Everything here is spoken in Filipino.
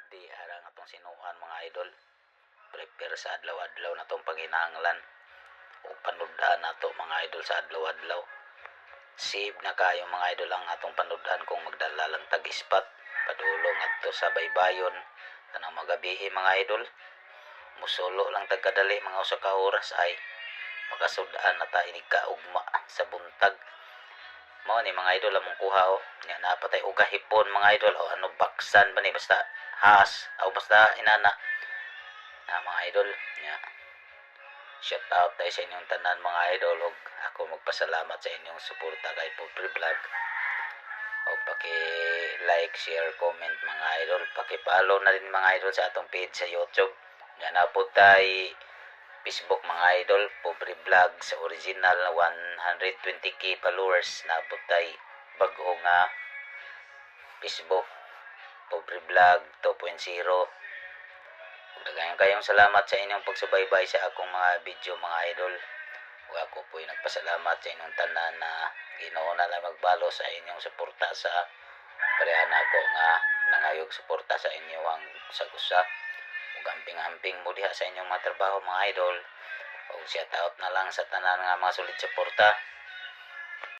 di arang atong sinuhan mga idol. Prepare sa adlaw-adlaw na tong panginahanglan o panudaan nato mga idol sa adlaw-adlaw. Save na kayo mga idol ang atong panudaan kung magdala lang tag-ispat padulong adto sa baybayon tanang magabihi mga idol. Musulo lang tagkadali mga usa ka oras ay makasudaan na ta ini kaugma sa buntag. Mao ni mga idol among kuha nya napatay og hipon mga idol o ano baksan ba ni basta has o basta inana na mga idol nya. Shout out tayo sa inyong tanan mga idol ug ako magpasalamat sa inyong suporta kay Pobre Vlog. O paki-like, share, comment mga idol. Paki-follow na rin mga idol sa atong page sa YouTube. Nga na po tayo Facebook mga idol. Pobre Vlog sa original na 120k followers. Na po tayo bago nga Facebook. Pobre Vlog 2.0. Daghang kayong salamat sa inyong pagsubaybay sa akong mga video mga idol. Ug ako po'y nagpasalamat sa inyong tanan na Ginoo na lang magbalo sa inyong suporta sa parehan ako nga nangayog suporta sa inyo ang usag-usa ug amping-amping mo diha sa inyong mga trabaho mga idol. Ug shout out na lang sa tanan nga mga sulit suporta.